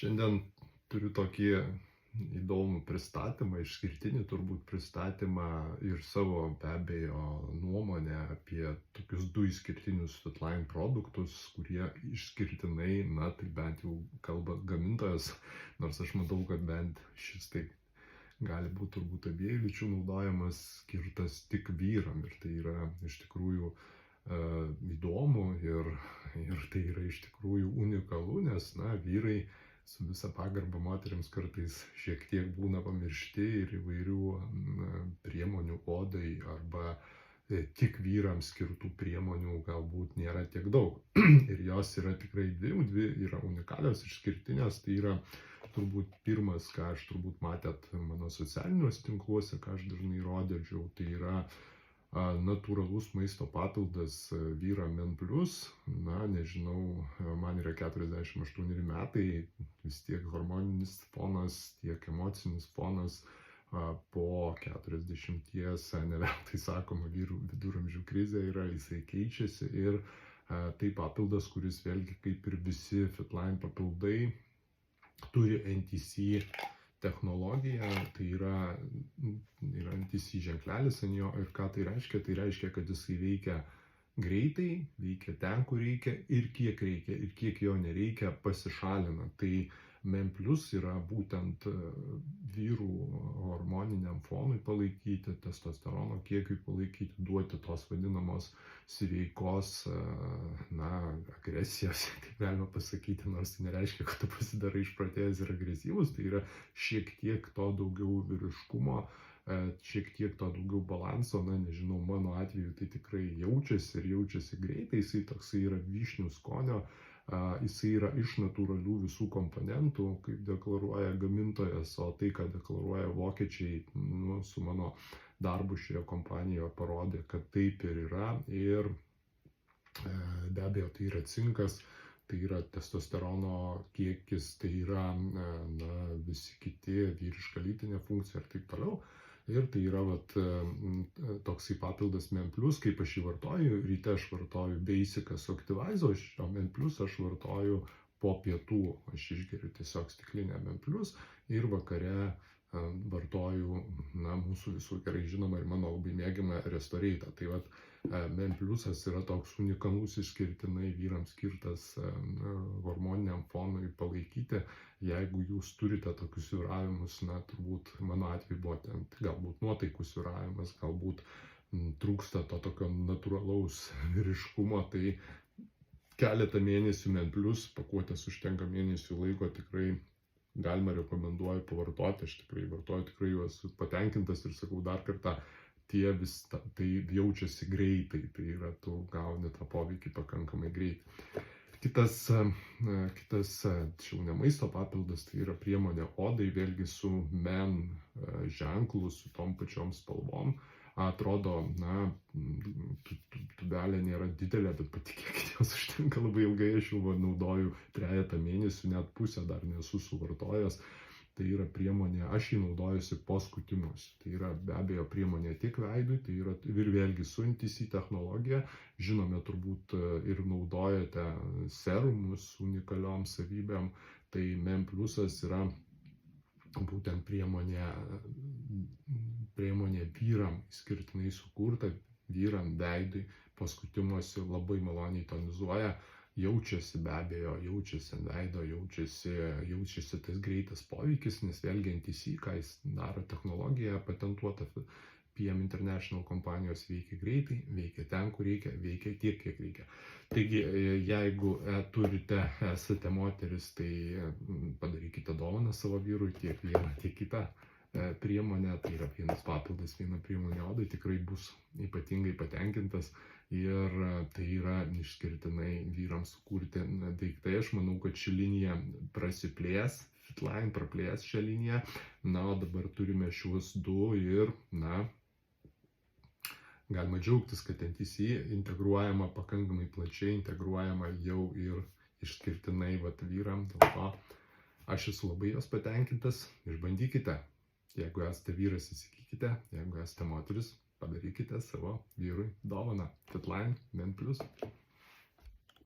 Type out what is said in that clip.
Šiandien turiu tokį įdomų pristatymą, išskirtinį turbūt pristatymą ir savo be abejo nuomonę apie tokius du išskirtinius Fitline produktus, kurie išskirtinai, na tai bent jau kalba gamintojas, nors aš matau, kad bent šis tai gali būti turbūt abiejų lyčių naudojamas, skirtas tik vyram ir tai yra iš tikrųjų įdomu ir tai yra iš tikrųjų unikalu, nes na, vyrai su visa pagarba moteriams kartais šiek tiek būna pamiršti ir įvairių priemonių odai arba tik vyrams skirtų priemonių galbūt nėra tiek daug. Ir jos yra tikrai dvi yra unikalios, išskirtinės. Tai yra turbūt pirmas, ką aš turbūt matėt mano socialiniuose tinkluose, ką aš dažnai rodžiau, tai yra natūralus maisto papildas vyram Men+. Na, nežinau, man yra 48 metai, vis tiek hormoninis fonas, tiek emocinis fonas po 40, ne veltui sakoma, vyrų viduramžių krizė yra, jisai keičiasi ir tai papildas, kuris vėlgi kaip ir visi Fitline papildai turi NTC technologija, tai yra NTC ženklelis ant jo ir ką tai reiškia? Tai reiškia, kad jisai veikia greitai, veikia ten, kur reikia ir kiek jo nereikia pasišalina. Tai Men+ yra būtent vyrų hormoniniam fonui palaikyti, testosterono kiekiui palaikyti, duoti tos vadinamos sveikos, na, agresijos, kaip galima pasakyti, nors tai nereiškia, kad tu pasidarai išprotėjęs ir agresyvus, tai yra šiek tiek to daugiau vyriškumo, šiek tiek to daugiau balanso, na, nežinau, mano atveju tai tikrai jaučiasi ir jaučiasi greitai, jisai toksai yra vyšnių skonio, jisai yra iš natūralių visų komponentų, kaip deklaruoja gamintojas, o tai, ką deklaruoja vokiečiai, nu, su mano darbu šioje kompanijoje parodė, kad taip ir yra. Ir be abejo, tai yra cinkas, tai yra testosterono kiekis, tai yra na, visi kiti vyriška lytinė funkcija ir taip toliau. Ir tai yra toksai papildas Men+, kaip aš jį vartoju, ryte aš vartoju Basic su Activise, o Men+ aš vartoju po pietų, aš išgeriu tiesiog stiklinę Men+ ir vakare vartoju, na, mūsų visų gerai žinoma ir mano labai mėgiamą Restoreitą. Tai Men+ yra toks unikalus išskirtinai vyrams skirtas hormoniniam fonui palaikyti. Jeigu jūs turite tokius svyravimus, na, turbūt mano atveju buvo ten galbūt nuotaikų svyravimas, galbūt trūksta to tokio natūralaus vyriškumo, tai keletą mėnesių Men+, pakuotės užtenka mėnesių laiko, tikrai galima rekomenduoju pavartoti, aš tikrai vartoju, tikrai juos patenkintas ir sakau dar kartą, tai jaučiasi greitai, tai yra tu gauni tą poveikį pakankamai greitai. Kitas čia ne maisto papildas, tai yra priemonė odai, vėlgi su Men ženklu, su tom pačiom spalvom. Atrodo, na, tubelė nėra didelė, bet patikėkite, jos užtenka labai ilgai, aš jau naudoju 3 mėnesių, net pusę dar nesu suvartojęs. Tai yra priemonė, aš jį naudojusi po skutimus. Tai yra be abejo priemonė tiek veidui, tai yra ir vėlgi su NTC technologija. Žinome, turbūt ir naudojate serumus su unikaliom savybėm. Tai Men+ yra būtent priemonė vyram skirtinai sukurta, vyram veidui, po skutimuose labai maloniai tonizuoja. Jaučiasi be abejo, jaučiasi ant veido, jaučiasi tas greitas poveikis, nes vėlgi NTC, ką jis daro, technologija patentuota PM International kompanijos, veikia greitai, veikia ten, kur reikia, veikia tiek, kiek reikia. Taigi, jeigu esate moteris, tai padarykite dovaną savo vyrui, tiek vieną, tiek kitą priemonę, tai yra vienas papildas, viena priemonė odai, tikrai bus ypatingai patenkintas. Ir tai yra išskirtinai vyrams sukurti daiktai. Aš manau, kad ši linija prasiplės, Fitline praplės šią liniją. Na, o dabar turime šiuos du ir, na, galima džiaugtis, kad NTC integruojama pakankamai plačiai, integruojama jau ir išskirtinai vyram. Dėl to aš esu labai jos patenkintas. Išbandykite. Jeigu esate vyras, įsigykite. Jeigu esate moteris, padarykite savo vyrui dovaną. Fitline Men+.